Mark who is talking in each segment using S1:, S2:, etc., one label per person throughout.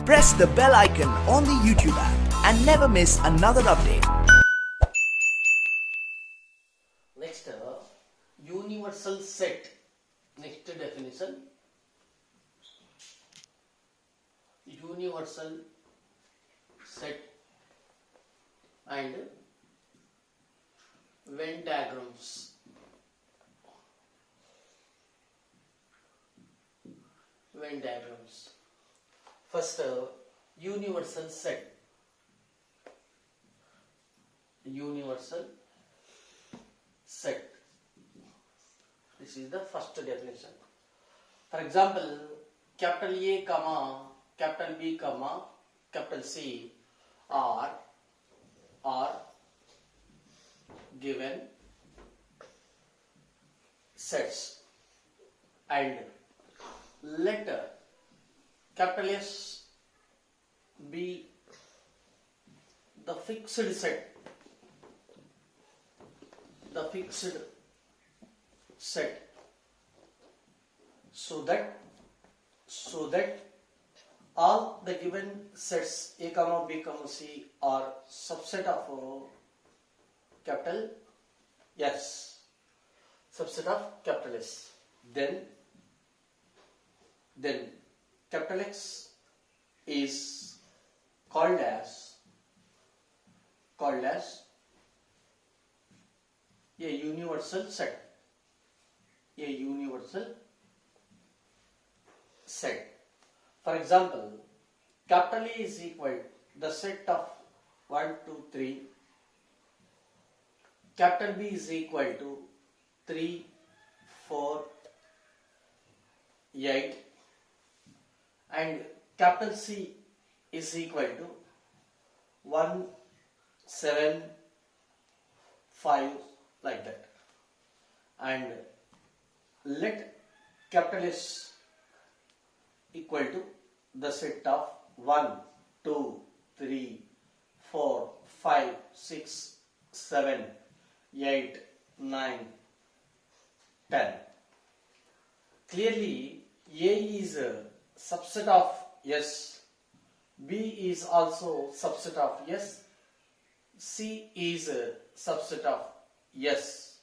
S1: Press the bell icon on the YouTube app and never miss another update.
S2: Next, universal set. Next definition. Universal set and Venn diagrams. Venn diagrams. First, universal set. Universal set. This is the first definition. For example, capital A, comma, capital B, comma, capital C are given sets, and let capital S be the fixed set, so that all the given sets A, comma, B, comma, C are subset of capital S, subset of capital S. Then capital X is called as a universal set. A universal set. For example, capital A is equal to the set of 1, 2, 3. Capital B is equal to 3, 4, 8, and capital C is equal to 1, 7, 5, like that. And let capital S equal to the set of 1, 2, 3, 4, 5, 6, 7, 8, 9, 10. Clearly, A is a subset of S, B is also subset of S, C is a subset of S.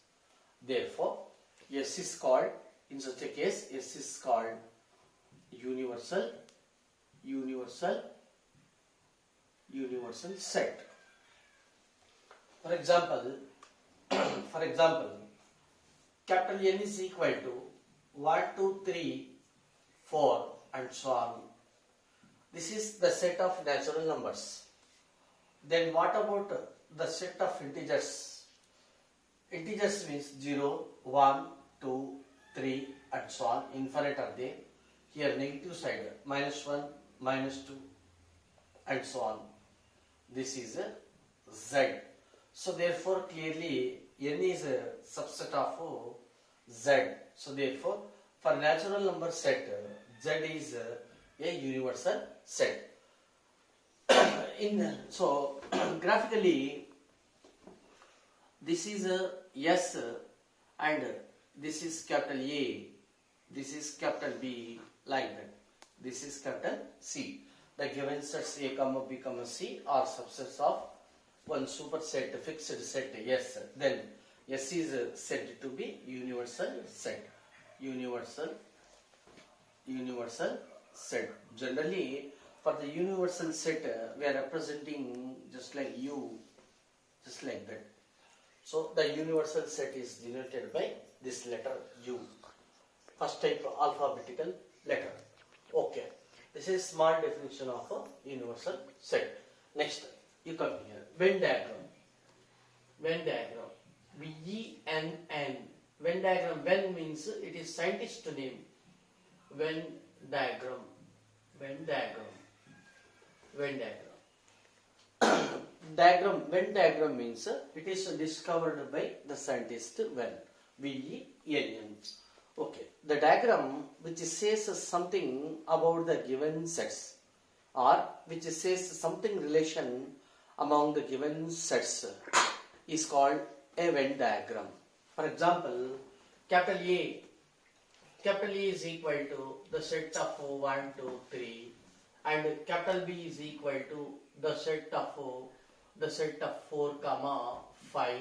S2: Therefore, S is called, in such a case, S is called universal set. For example, capital N is equal to 1, 2, 3, 4 and so on. This is the set of natural numbers. Then what about the set of integers? Integers means 0, 1, 2, 3 and so on. Infinite are there. Here negative side, -1, -2 and so on. This is a Z. So therefore clearly N is a subset of Z. So therefore for natural number set, Z is a universal set. So graphically this is a S and this is capital A, this is capital B, like that. This is capital C. The given sets A, comma, B, comma, C are subsets of one superset, fixed set S. Then S is said to be universal set. Universal set. Generally, for the universal set, we are representing just like U, just like that. So the universal set is denoted by this letter U. First type alphabetical letter. Okay. This is small definition of a universal set. Next, you come here. Venn diagram. Venn diagram. V-E-N-N. Venn diagram. Venn means it is scientist name. Venn diagram. Venn diagram. Venn diagram. Venn diagram means it is discovered by the scientist Venn. V-E-N-N. Okay. The diagram which says something about the given sets or which says something relation among the given sets is called a Venn diagram. For example, capital A is equal to the set of 1, 2, 3 and capital B is equal to the set of 4 comma 5,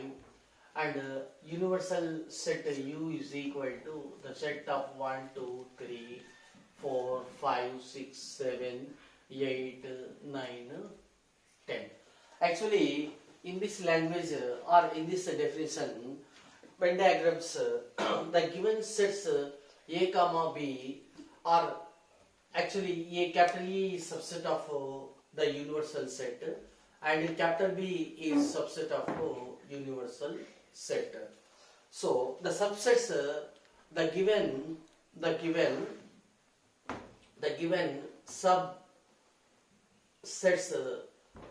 S2: and universal set U is equal to the set of 1 2 3 4 5 6 7 8 9 10. Actually, in this language or in this definition, Venn diagrams, the given sets A comma B are actually A, capital A is subset of the universal set, and capital B is subset of universal set. So the subsets, the given subsets,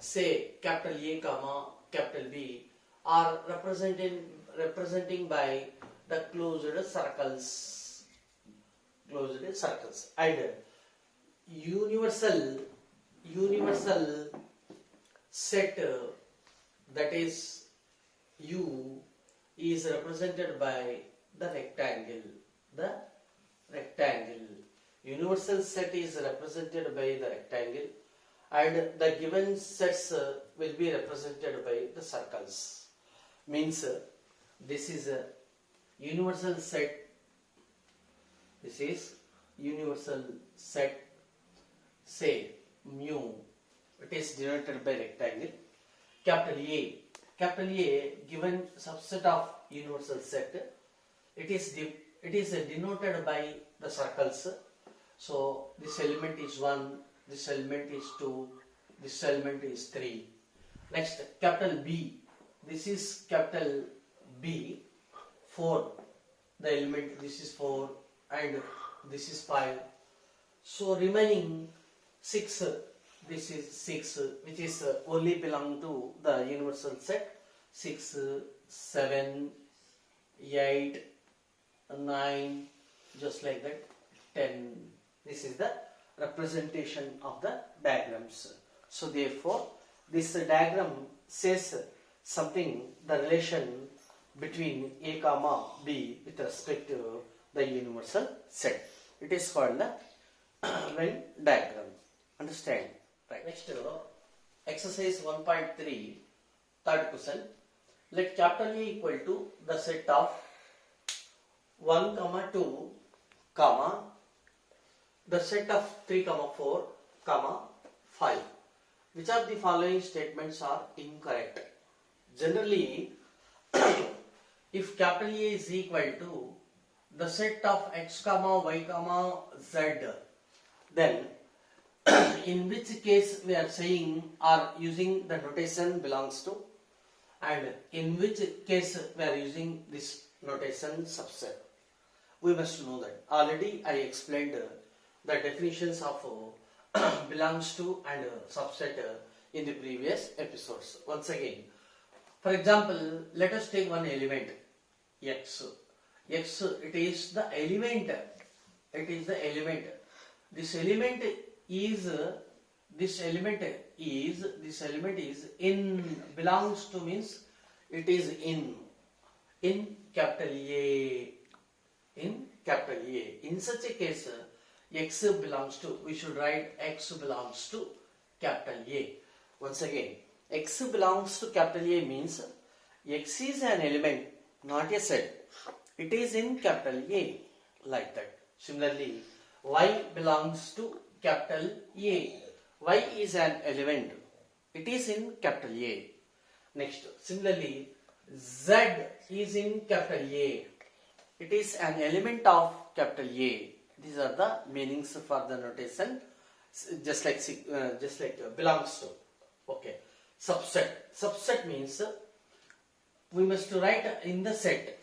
S2: say capital A comma capital B, are representing by the closed circles, and universal set, that is U, is represented by the rectangle. Universal set is represented by the rectangle, and the given sets will be represented by the circles. Means this is a universal set. This is universal set. Say mu. It is denoted by rectangle. Capital A. Given subset of universal set. It is denoted by the circles. So this element is 1. This element is 2. This element is 3. Next, capital B. This is capital B. 4. The element, this is 4, and this is 5. So remaining 6. This is 6, which is only belong to the universal set. 6, 7, 8, 9, just like that. 10. This is the representation of the diagrams. So therefore, this diagram says something, the relation between A comma B with respect to the universal set. It is called the Venn diagram. Understand? Right. Next, exercise 1.3, third question. Let capital A equal to the set of 1 comma 2 comma the set of 3 comma 4 comma 5. Which of the following statements are incorrect? Generally, if capital A is equal to the set of x comma y comma z, then in which case we are saying or using the notation belongs to, and in which case we are using this notation subset? We must know that. Already I explained the definitions of belongs to and subset in the previous episodes. Once again, for example, let us take one element x. X, it is the element. This element is in, belongs to means it is in capital A. In such a case, x belongs to, we should write x belongs to capital A. Once again, x belongs to capital A means x is an element, not a set. It is in capital A, like that. Similarly, y belongs to capital A. Y is an element. It is in capital A. Next, similarly, z is in capital A. It is an element of capital A. These are the meanings for the notation, just like belongs to. Okay. Subset means we must write in the set.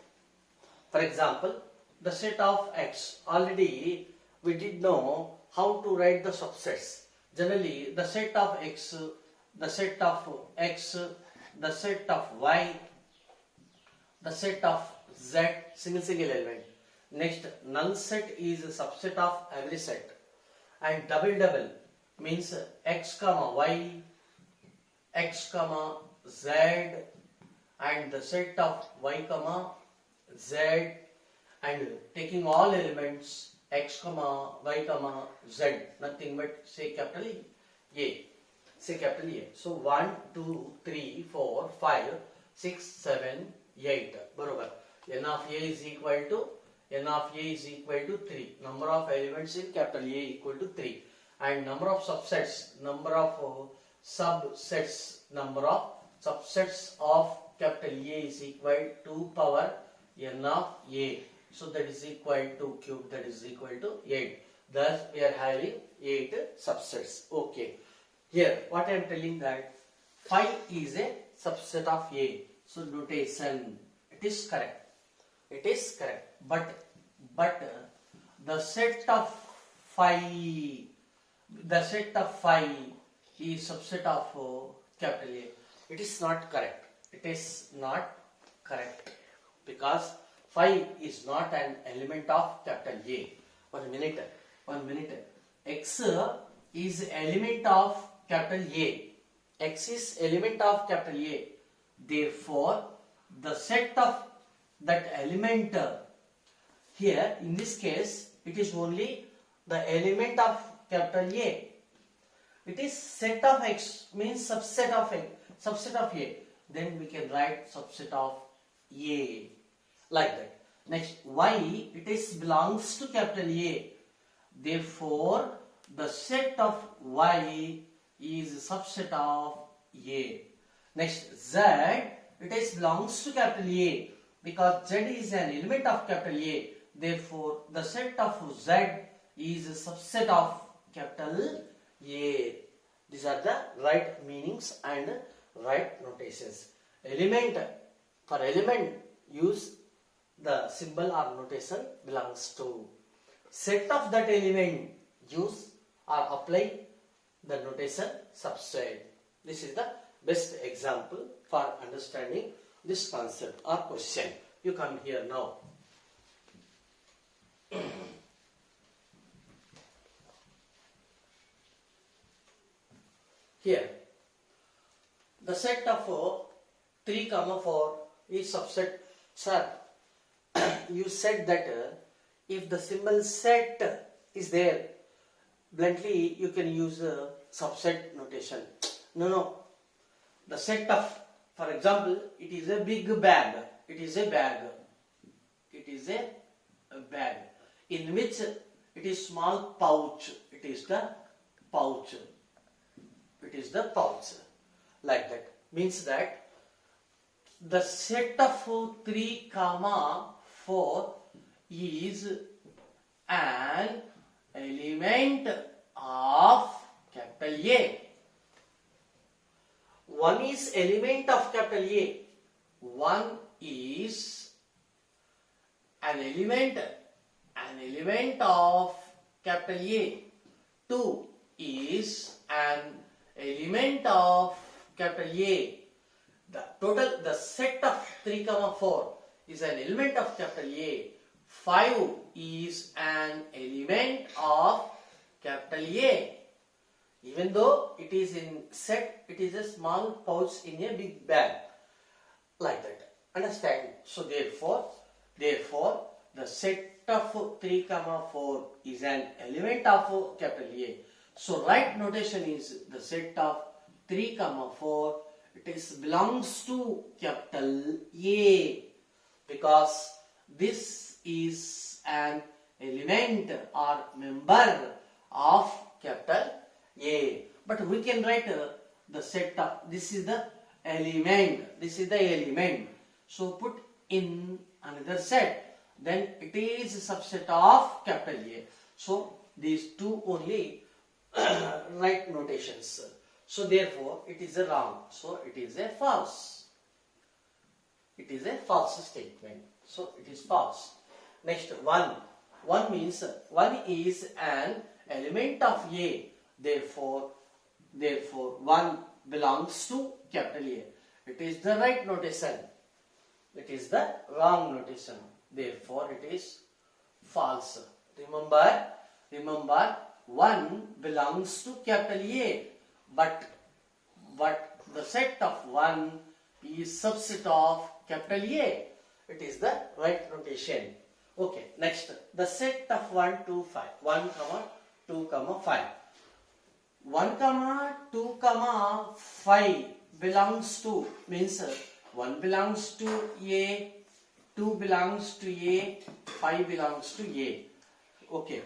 S2: For example, the set of x. Already we did know how to write the subsets. Generally, the set of x, the set of x, the set of y, the set of z, single element. Next, null set is a subset of every set, and double means x comma y, x comma z, and the set of y comma z, and taking all elements x comma y comma z, nothing but say capital A. Say capital A. So 1, 2, 3, 4, 5, 6, 7, 8. बरोबर. N of A is equal to 3. Number of elements in capital A equal to 3. And number of subsets of capital A is equal to power N of A. So that is equal to cube, that is equal to 8. Thus we are having 8 subsets. Okay. Here what I am telling that 5 is a subset of A. So notation, it is correct. It is correct. But the set of 5 is subset of capital A. It is not correct. It is not correct because 5 is not an element of capital A. 1 minute. X is element of capital A. X is element of capital A. Therefore, the set of that element here in this case it is only the element of capital A. It is set of X means subset of A. Then we can write subset of A like that. Next, Y, it is belongs to capital A. Therefore, the set of Y is subset of A. Next, Z, it is belongs to capital A because Z is an element of capital A. Therefore, the set of Z is a subset of capital A. These are the right meanings and right notations. For element, use the symbol or notation belongs to. Set of that element, use or apply the notation subset. This is the best example for understanding this concept or question. You come here now. Here, the set of 3, 4 is subset. Sir, you said that if the symbol set is there, bluntly you can use subset notation. No. The set of, for example, it is a big bag. It is a bag. In which it is small pouch. It is the pouch. Like that. Means that the set of 3, 4 is an element of capital A. 1 is element of capital A. 1 is an element of capital A. 2 is an element of capital A. The set of 3, 4 is an element of capital A. 5 is an element of capital A. Even though it is in set, it is a small pouch in a big bag. Like that. Understand? So therefore, the set of 3, 4 is an element of capital A. So right notation is the set of 3, 4, it belongs to capital A because this is an element or member of capital A. But we can write the set of, this is the element. So put in another set, then it is a subset of capital A. So these two only right notations. So therefore it is a wrong. So it is a false. It is a false statement. So it is false. Next, 1. 1 means 1 is an element of A. Therefore 1 belongs to capital A. It is the right notation. It is the wrong notation. Therefore it is false. Remember 1 belongs to capital A. But the set of 1 is subset of capital A. It is the right notation. Okay, next the set of 1 to 5. 1 comma 2 comma 5. 1 comma 2 comma 5 belongs to, means 1 belongs to A, 2 belongs to A, 5 belongs to A. Okay,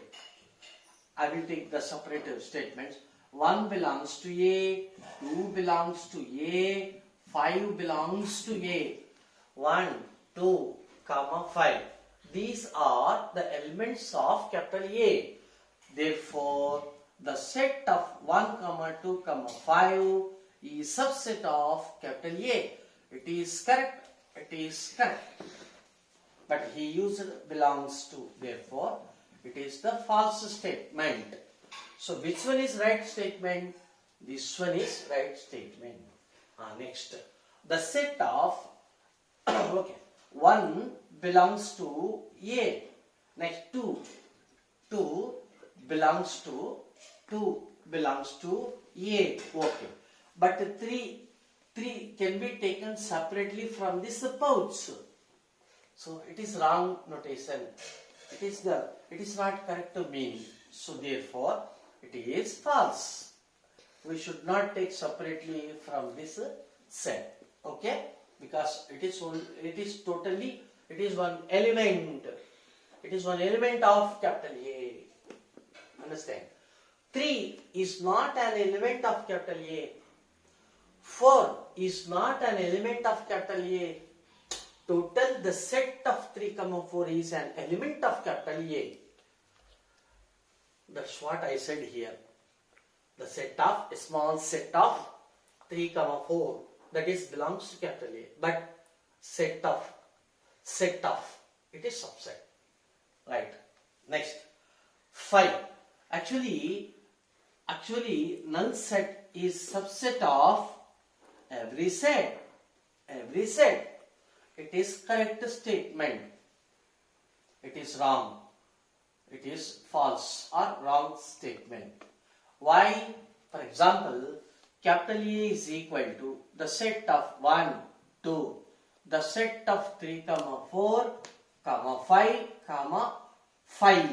S2: I will take the separative statements. 1 belongs to A, 2 belongs to A, 5 belongs to A. 1, 2, comma 5. These are the elements of capital A. Therefore, the set of 1, comma 2, comma 5 is subset of capital A. It is correct. It is correct. But he used belongs to. Therefore, it is the false statement. So, which one is right statement? This one is right statement. Next, the set of okay, 1 belongs to A. Next, 2 belongs to A. Okay, but 3 can be taken separately from this pouch. So it is wrong notation. It is not correct to mean. So therefore it is false. We should not take separately from this set. Okay, because it is one element. It is one element of capital A. Understand? 3 is not an element of capital A. 4 is not an element of capital A. Total, the set of 3, 4 is an element of capital A. That's what I said here. The set of, a small set of 3, 4, that is belongs to capital A. But set of, it is subset. Right. Next, 5. Actually, null set is subset of every set. Every set. It is correct statement. It is wrong. It is false or wrong statement. Why? For example, capital A is equal to the set of 1, 2, the set of 3, 4, 5, 5.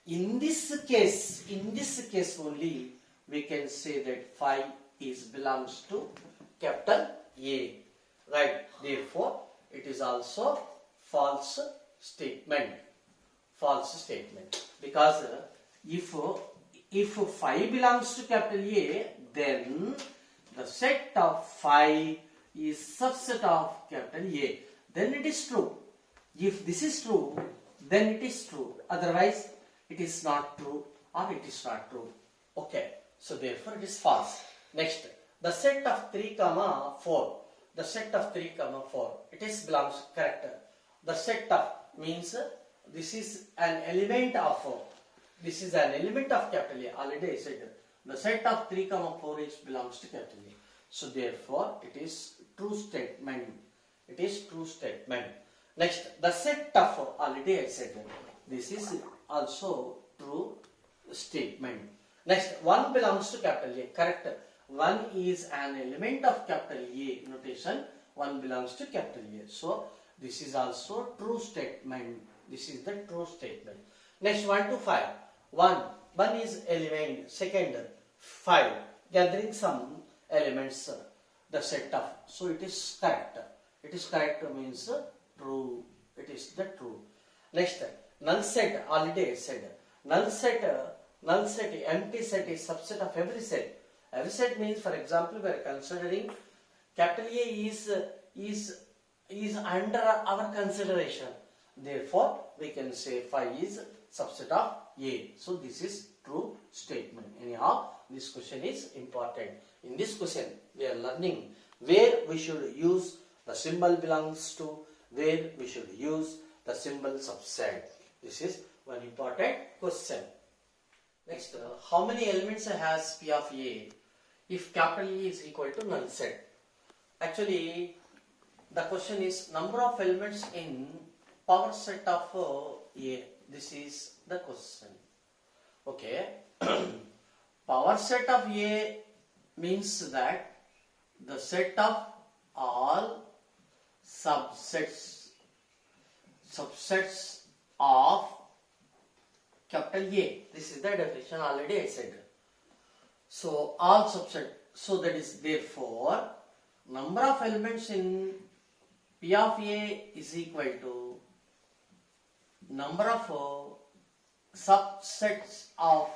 S2: In this case only, we can say that 5 belongs to capital A. Right. Therefore, it is also false statement. False statement. Because if 5 belongs to capital A, then the set of 5 is subset of capital A. Then it is true. If this is true, then it is true. Otherwise, it is not true or it is not true. Okay. So therefore, it is false. Next, the set of 3, 4. The set of 3, 4. It is belongs correct. The set of means this is an element of capital A. Already I said the set of 3, 4 belongs to capital A. So therefore it is true statement. It is true statement. Next, the set of, already I said this is also true statement. Next, 1 belongs to capital A. Correct. 1 is an element of capital A notation. 1 belongs to capital A. So this is also true statement. This is the true statement. Next, 1 to 5. 1 is element. Second, 5. Gathering some elements, the set of. So it is correct. It is correct means true. It is the true. Next, null set. Already I said null set, empty set is subset of every set. Every set means, for example, we are considering capital A is under our consideration. Therefore, we can say 5 is subset of A. So this is true statement. Anyhow, this question is important. In this question, we are learning where we should use the symbol belongs to, where we should use the symbol subset. This is one important question. Next, how many elements has P of A if capital A is equal to null set? Actually, the question is number of elements in power set of A. This is the question. Okay. Power set of A means that the set of all subsets. subsets of capital A. This is the definition already I said. So all subset. So that is therefore number of elements in P of A is equal to number of subsets of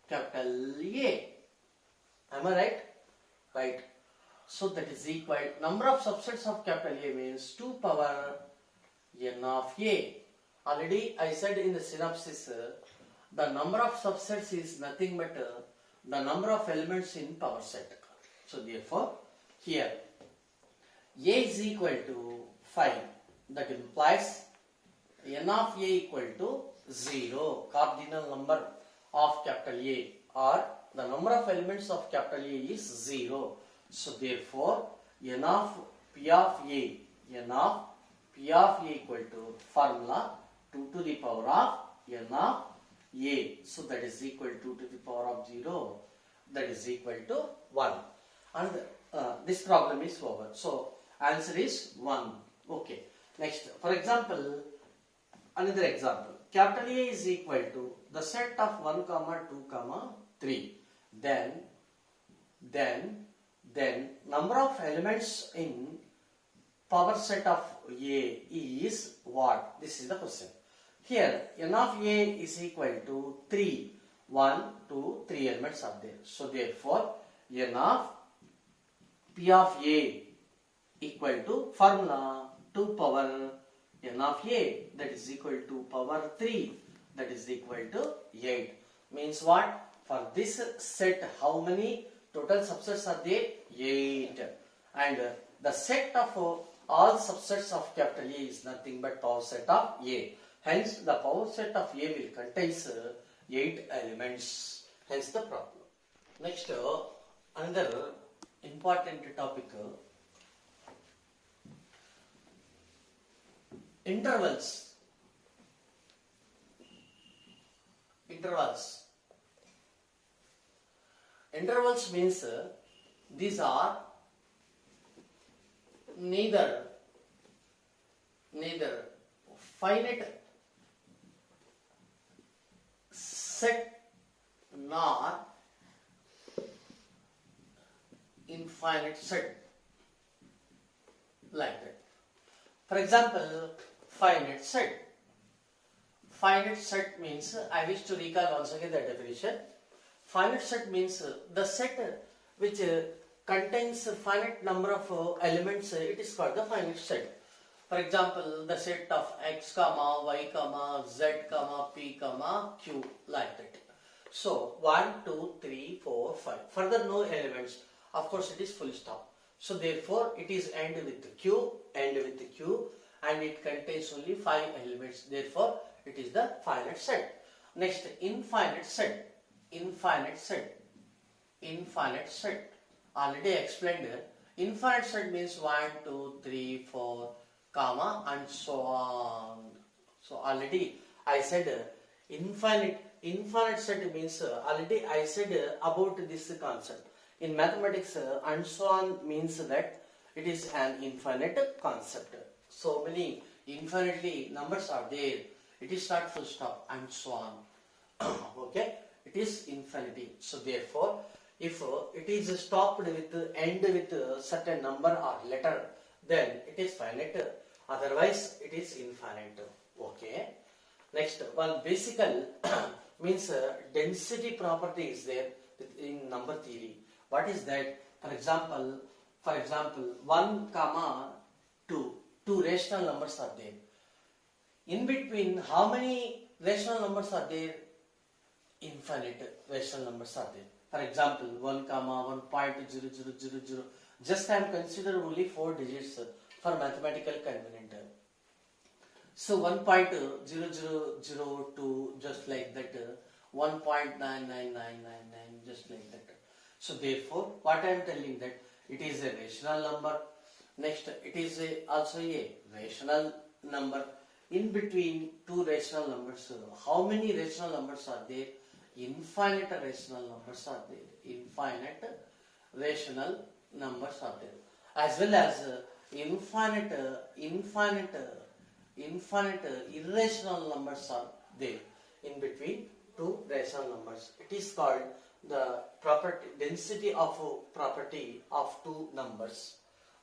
S2: capital A. Am I right? Right. So that is equal number of subsets of capital A means 2 power n of A. Already I said in the synopsis the number of subsets is nothing but the number of elements in power set. So therefore here A is equal to 5. That implies n of A equal to 0. Cardinal number of capital A or the number of elements of capital A is 0. So therefore n of P of A equal to formula 2 to the power of n of A. So that is equal to the power of 0. That is equal to 1. And this problem is over. So answer is 1. Okay. Next, for example, another example. Capital A is equal to the set of 1, 2, 3. Then number of elements in power set of A is what? This is the question. Here n of A is equal to 3. 1, 2, 3 elements are there. So therefore n of P of A equal to formula 2 power n of A, that is equal to power 3, that is equal to 8. Means what? For this set how many total subsets are there? 8. And the set of all subsets of capital A is nothing but power set of A. Hence the power set of A will contain 8 elements. Hence the problem. Next, another important topic, intervals. Intervals means these are neither finite set nor infinite set, like that. For example, finite set. Finite set means, I wish to recall once again the definition. Finite set means the set which contains a finite number of elements, it is called the finite set. For example, the set of x, y, z, p, q, like that. So 1, 2, 3, 4, 5. Further no elements. Of course, it is full stop. So therefore, it is end with q, and it contains only 5 elements. Therefore, it is the finite set. Next, infinite set. Already explained. Infinite set means 1, 2, 3, 4, comma, and so on. So already I said infinite set means already I said about this concept. In mathematics, and so on means that it is an infinite concept. So many infinitely numbers are there. It is not full stop and so on. Okay, it is infinity. So therefore, if it is stopped with end with certain number or letter, then it is finite. Otherwise, it is infinite. Okay. Next, one basic means density property is there in number theory. What is that? For example, 1, 2. Two rational numbers are there. In between, how many rational numbers are there? Infinite rational numbers are there. For example, 1, 1.0000. Just I am considering only 4 digits for mathematical convenience. So 1.00002, just like that. 1.99999, just like that. So therefore, what I am telling that it is a rational number. Next, it is also a rational number. In between two rational numbers, how many rational numbers are there? Infinite rational numbers are there. Infinite rational numbers are there. As well as infinite infinite irrational numbers are there in between two rational numbers. It is called the property density of property of two numbers.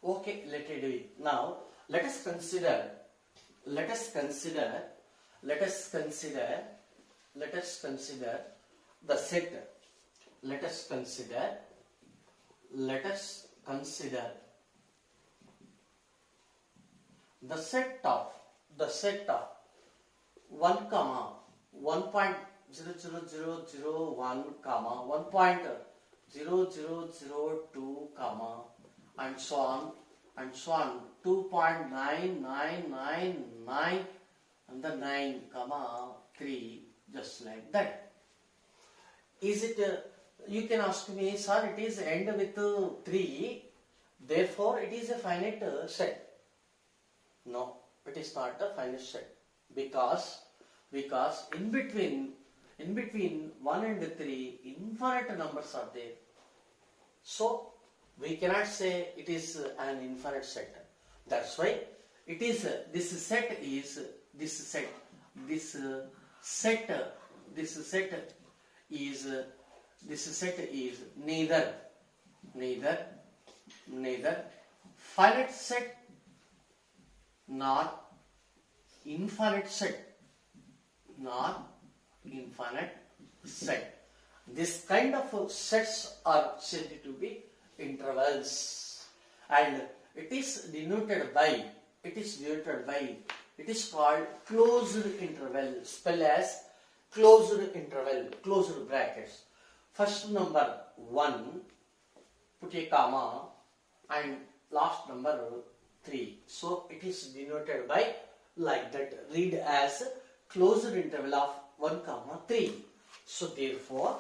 S2: Okay, let it be. Now let us consider the set. Let us consider the set of 1 comma 1.00001 comma 1.0002 comma and so on 2.9999 and the 9 comma 3, just like that. Is it you can ask me, sir, it is end with 3, therefore it is a finite set. No, it is not a finite set, because in between 1 and 3 infinite numbers are there. So we cannot say it is an infinite set. That's why it is this set is neither finite set nor infinite set. This kind of sets are said to be intervals, and it is called closed interval, spell as closed interval, closed brackets. First number 1, put a comma, and last number 3. So it is denoted by like that. Read as closed interval of 1 comma 3. So therefore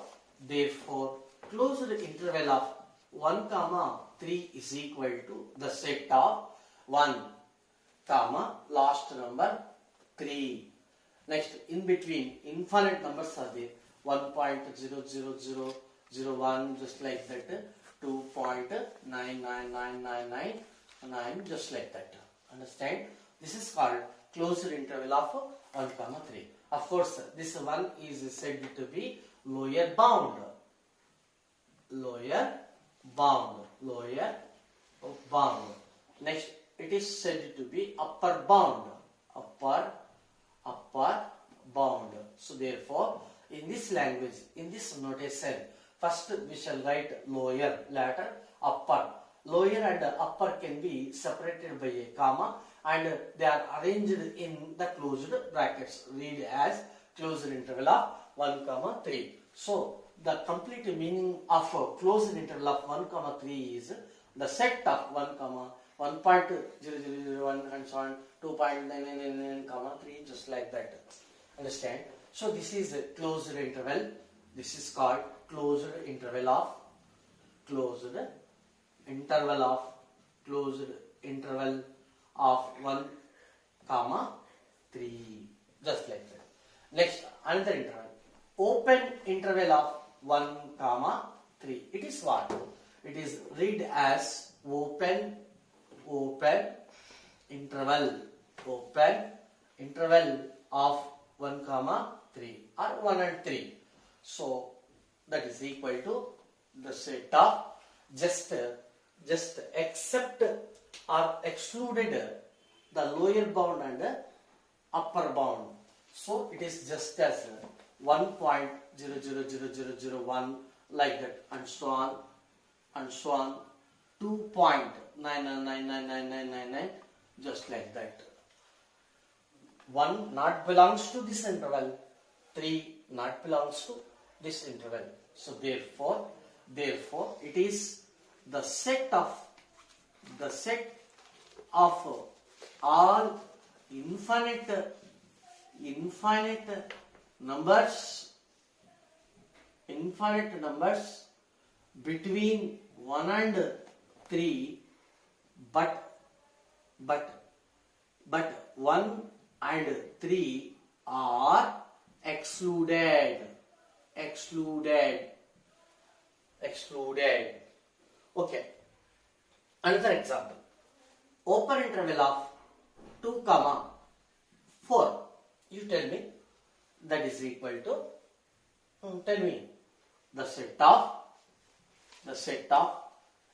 S2: closed interval of 1 comma 3 is equal to the set of 1 comma last number 3. Next, in between infinite numbers are there. 1.00001, just like that. 2.999999, just like that. Understand? This is called closed interval of 1 comma 3. Of course, this one is said to be lower bound. Next, it is said to be upper bound. So therefore, in this language, in this notation, first we shall write lower, later upper. Lower and upper can be separated by a comma, and they are arranged in the closed brackets. Read as closed interval of 1 comma 3. So the complete meaning of closed interval of 1 comma 3 is the set of 1 comma 1.0001 and so on 2.999 comma 3, just like that. Understand? So this is a closed interval. This is called closed interval of 1 comma 3, just like that. Next, another interval, open interval of 1 comma 3. It is what? It is read as open interval of 1 comma 3 or 1 and 3. So that is equal to the set of just accept or excluded the lower bound and upper bound. So it is just as 1.00001 like that, and so on 2.999999, just like that. 1 not belongs to this interval, 3 not belongs to this interval. So therefore it is the set of all infinite numbers between 1 and 3, but 1 and 3 are excluded. Okay. Another example. Open interval of 2 comma 4. You tell me that is equal to, tell me the set of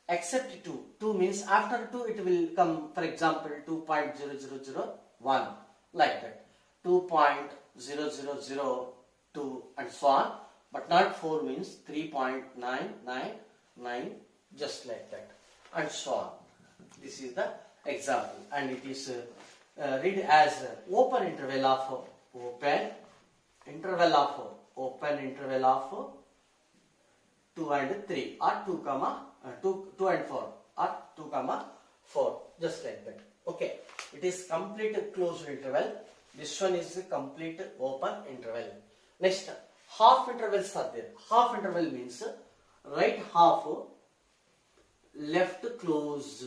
S2: except 2. 2 means after 2 it will come, for example, 2.0001 like that. 2.0002 and so on, but not 4 means 3.999 just like that and so on. This is the example, and it is read as open interval of 2 and 3 or 2 and 4 or 2 4 just like that. Okay, it is complete closed interval. This one is a complete open interval. Next, half intervals are there. Half interval means right half left closed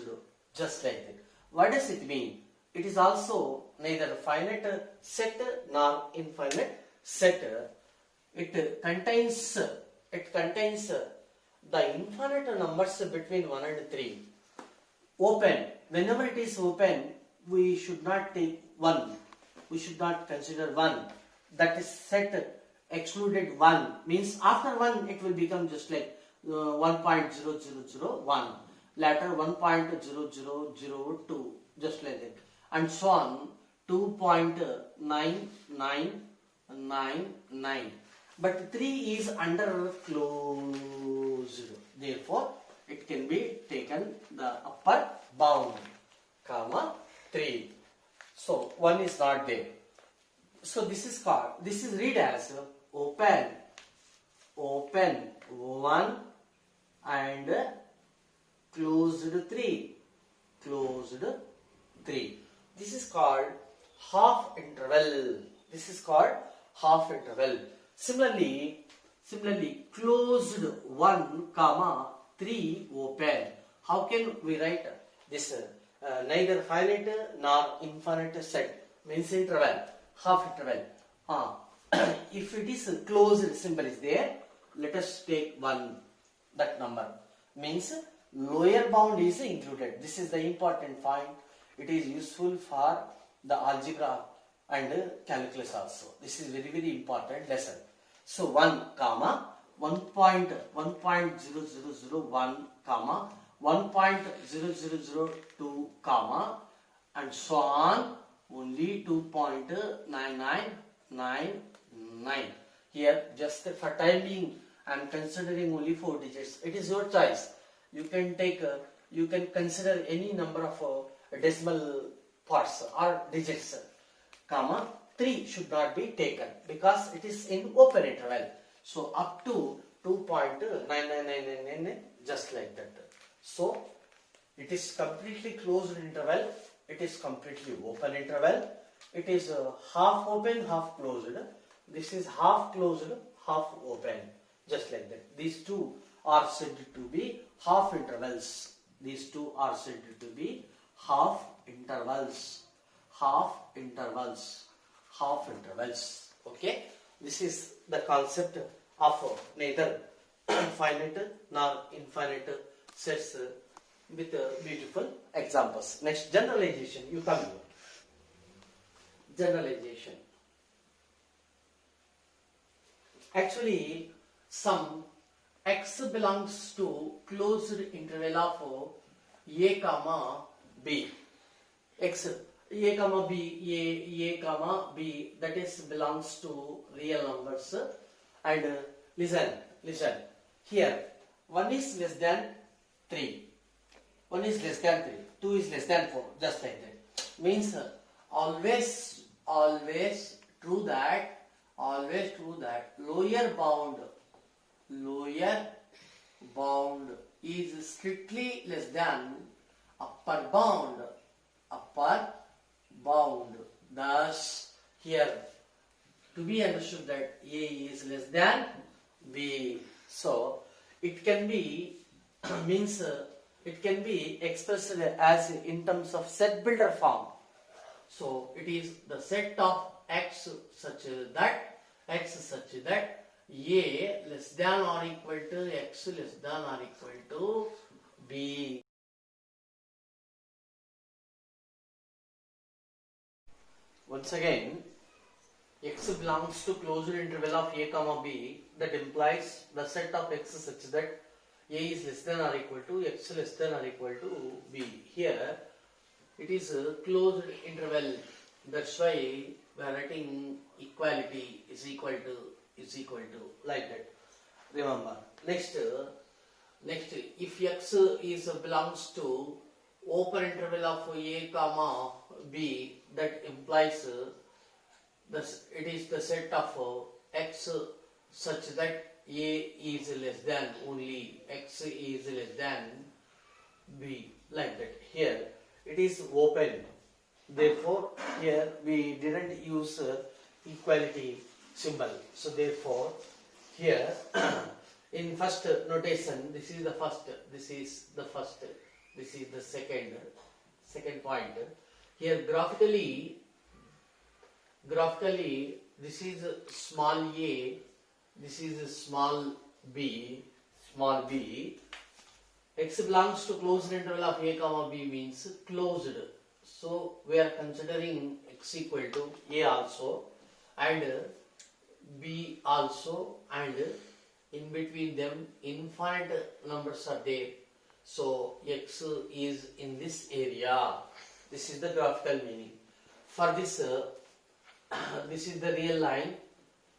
S2: just like that. What does it mean? It is also neither finite set nor infinite set. It contains the infinite numbers between 1 and 3. Open. Whenever it is open, we should not take 1. We should not consider 1. That is set excluded 1. Means after 1 it will become just like 1.0001. Later 1.0002. Just like that. And so on. 2.9999. But 3 is under closed. Therefore, it can be taken the upper bound, 3. So 1 is not there. So this is read as open 1 and closed 3. This is called half interval. Similarly, closed 1, 3 open. How can we write this? Neither finite nor infinite set means interval, half interval. If it is closed symbol is there, let us take 1. That number means lower bound is included. This is the important point. It is useful for the algebra and calculus also. This is very, very important lesson. So 1, 1.0001, 1.0002, and so on, only 2.9999. Here, just for time being, I am considering only 4 digits. It is your choice. You can take, you can consider any number of decimal parts or digits, 3 should not be taken because it is in open interval. So up to 2.9999 just like that. So it is completely closed interval. It is completely open interval. It is half open, half closed. This is half closed, half open, just like that. These two are said to be half intervals. These two are said to be half intervals. Okay, this is the concept of neither finite nor infinite sets with beautiful examples. Next, generalization. You come here. Generalization. Actually, some x belongs to closed interval of a comma b. X a comma b, a b, that is belongs to real numbers. And listen, here 1 is less than 3, 1 is less than 3, 2 is less than 4, just like that. Means always true that lower bound is strictly less than upper bound. Thus, here to be understood that A is less than B. So it can be means it can be expressed as in terms of set builder form. So it is the set of x such that A less than or equal to x less than or equal to B. once again, x belongs to closed interval of a comma b, that implies the set of x such that a is less than or equal to x less than or equal to b. Here it is a closed interval, that's why we are writing equality is equal to like that. Remember, next if x is belongs to open interval of a comma b, that implies it is the set of x such that a is less than, only x is less than b, like that. Here it is open, therefore here we didn't use equality symbol. So therefore here in first notation, this is the first, this is the first, this is the second point. Here graphically this is small a, this is small b, x belongs to closed interval of a comma b means closed. So we are considering x equal to a also and b also, and in between them infinite numbers are there. So x is in this area. This is the graphical meaning. For this, this is the real line.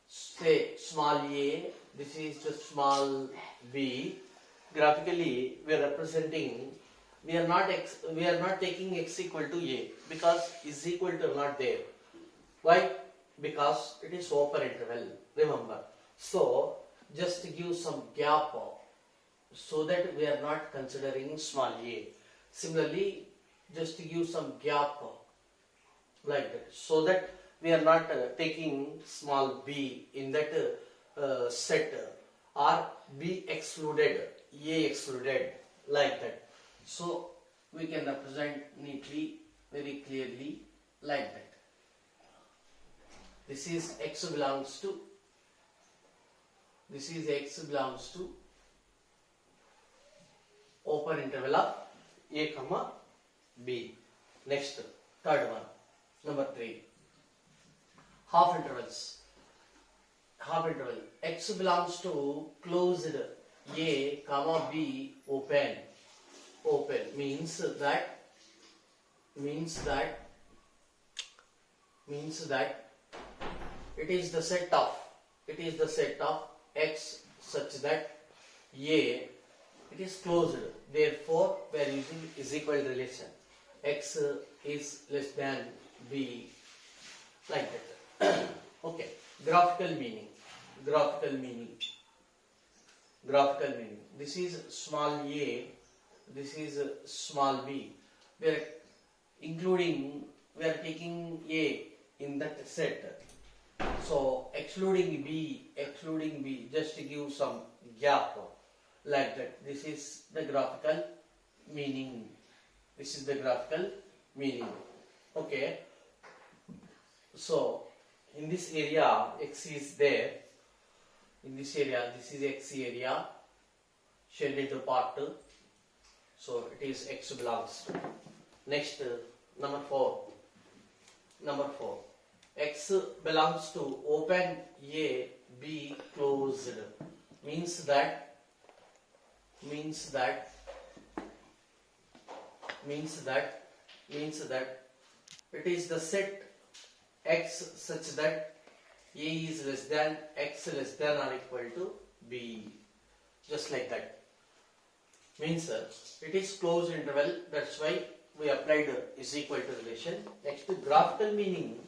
S2: Say small a, this is the small b. Graphically we are representing, we are not taking x equal to a because is equal to not there. Why? Because it is open interval, remember. So just give some gap so that we are not considering small a. Similarly, just give some gap like that, so that we are not taking small b in that set, or b excluded, a excluded, like that. So we can represent neatly, very clearly, like that. This is x belongs to, this is x belongs to open interval of a comma b. Next, third one, number 3. Half intervals. Half interval. X belongs to closed a comma b open. Open means that it is the set of x such that a, it is closed. Therefore we are using is equal relation. X is less than b, like that. Okay. Graphical meaning. This is small a, this is small b. We are taking a in that set. So excluding b, just to give some gap, like that. This is the graphical meaning. Okay. So in this area x is there. In this area, this is x area, shaded into part 2. So it is x belongs to. Next, number 4. X belongs to open a, b closed. Means that it is the set x such that a is less than, x less than or equal to b. Just like that. Means it is closed interval. That's why we applied is equal to relation. Next, graphical meaning.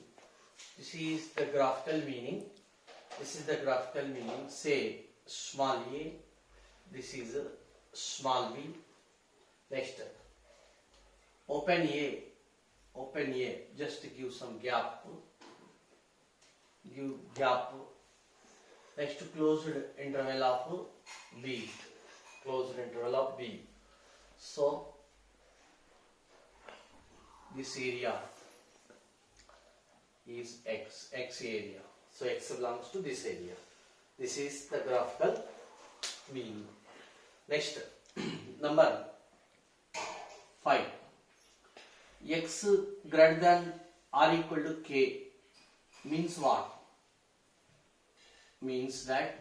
S2: This is the graphical meaning. Say small a. This is small b. Next, open a. Just to give some gap. Next, closed interval of b. So this area is x area. So x belongs to this area. This is the graphical meaning. Next, number 5. X greater than r equal to k means what? Means that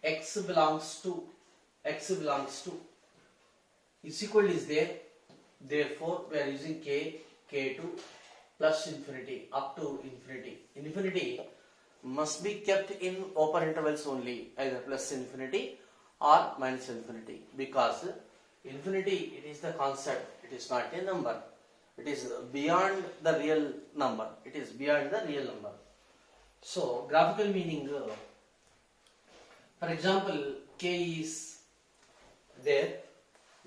S2: x belongs to is equal is there, therefore we are using k to plus infinity up to infinity. Infinity must be kept in open intervals only, either plus infinity or minus infinity, because infinity, it is the concept, it is not a number, it is beyond the real number, it is beyond the real number. So graphical meaning, for example, k is there,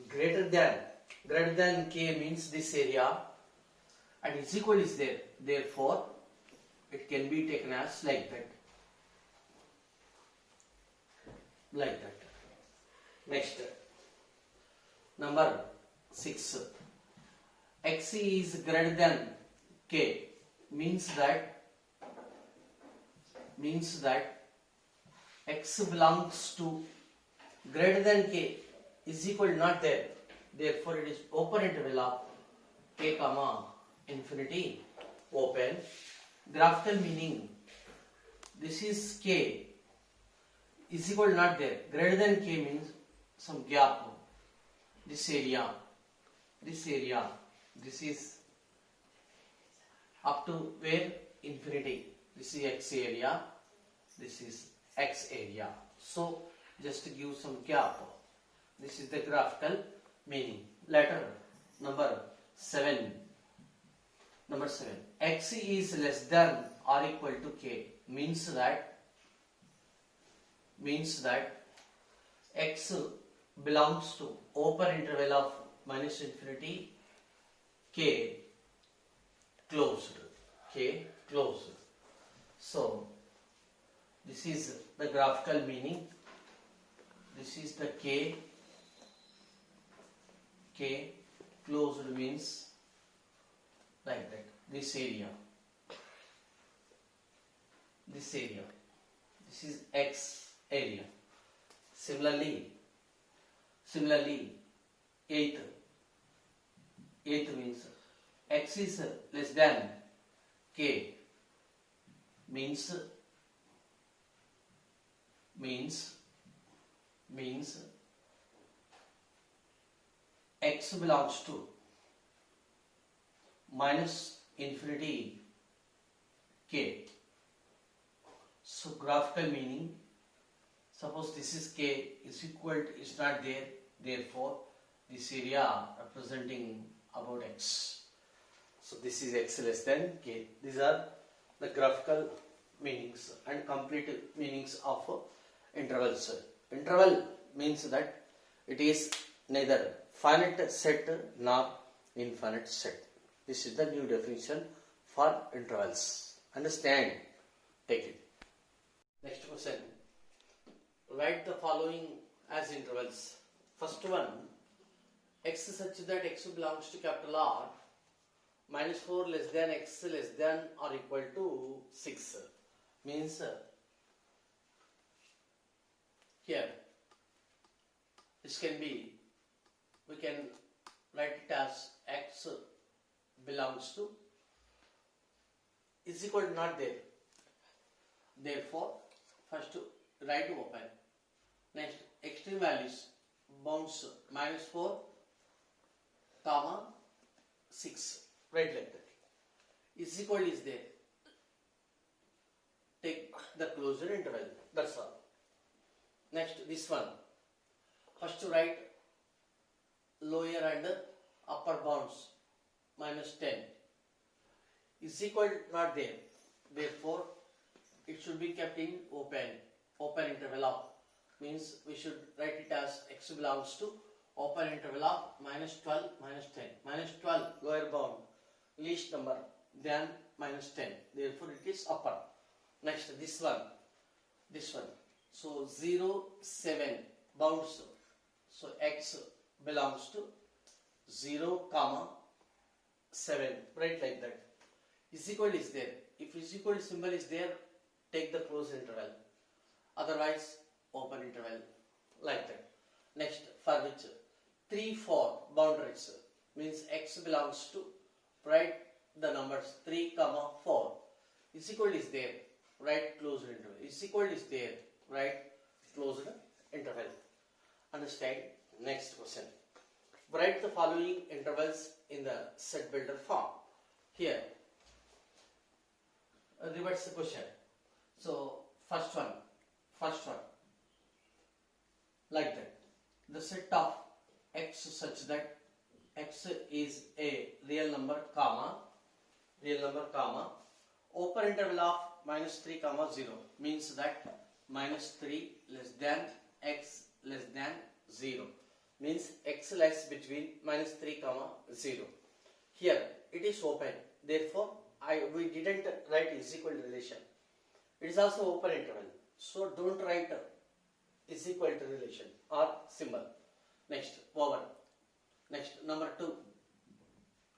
S2: greater than k means this area, and is equal is there, therefore it can be taken as like that. Next, number 6, x is greater than k means that x belongs to greater than k is equal not there, therefore it is open interval of k comma infinity open. Graphical meaning, this is k is equal not there, greater than k means some gap, this area, this is up to where? Infinity. This is x area, this is x area, so just to give some gap. This is the graphical meaning. Letter number 7, x is less than or equal to k means that x belongs to open interval of minus infinity k closed. So this is the graphical meaning. This is the k closed means like that. This area. This is x area. Similarly, eighth means x is less than k means x belongs to minus infinity k. So graphical meaning, suppose this is k is equal to, is not there, therefore this area representing about x. So this is x less than k. These are the graphical meanings and complete meanings of intervals. Interval means that it is neither finite set nor infinite set. This is the new definition for intervals. Understand? Take it. Next question. Write the following as intervals. First one, x such that x belongs to capital R, minus 4 less than x less than or equal to 6. Means here this can be, we can write it as x belongs to is equal to not there, therefore first write open. Next, extreme values bounds minus 4 comma 6, write like that, is equal is there, take the closure interval, that's all. Next, this one, first write lower and upper bounds minus 10 is equal not there, therefore it should be kept in open interval of, means we should write it as x belongs to open interval of minus 12 minus 10, minus 12 lower bound least number than minus 10, therefore it is upper. Next, this one, so 0 7 bounds, so x belongs to 0 comma 7, write like that, is equal is there, if is equal symbol is there, take the close interval, otherwise open interval, like that. Next, for which 3 4 boundaries, means x belongs to, write the numbers 3, 4 is equal is there, write closed interval, is equal is there, write closed interval. Understand? Next question. Write the following intervals in the set builder form. Here, reverse the question. So, first one, like that. The set of x such that x is a real number, comma, open interval of -3, 0 means that -3 less than x less than 0 means x lies between -3, 0. Here it is open, therefore we didn't write is equal to relation. It is also open interval, so don't write is equal to relation or symbol. Next, over. Next, number 2.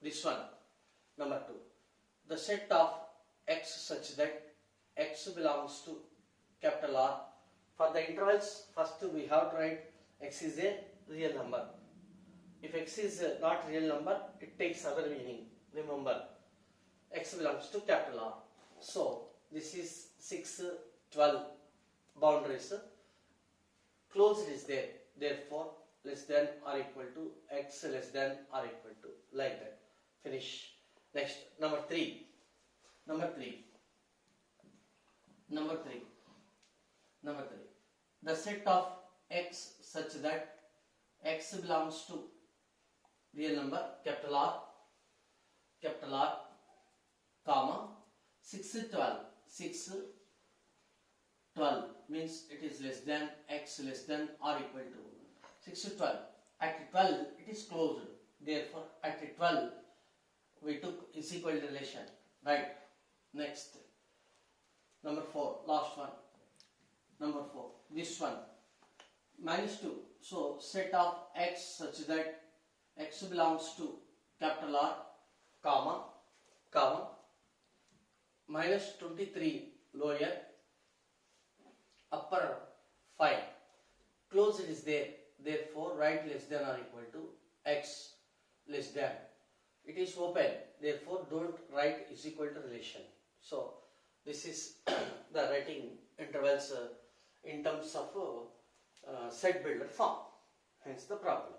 S2: This one, number 2. The set of x such that x belongs to capital R. For the intervals, first we have to write x is a real number. If x is not real number, it takes other meaning. Remember, x belongs to capital R. So, this is 6, 12 boundaries. Closed is there. Therefore, less than or equal to x less than or equal to, like that. Finish. Next, number 3. The set of x such that x belongs to real number, capital R, comma, 6, 12 means it is less than x less than or equal to 6 to 12. At 12 it is closed. Therefore, at 12 we took is equal to relation. Right. Next. Number 4. Last one. Number 4. This one. -2. So, set of x such that x belongs to capital R, comma, -23 lower, upper 5. Closed is there. Therefore, write less than or equal to x less than. It is open. Therefore, don't write is equal to relation. So, this is the writing intervals in terms of set builder form. Hence the problem.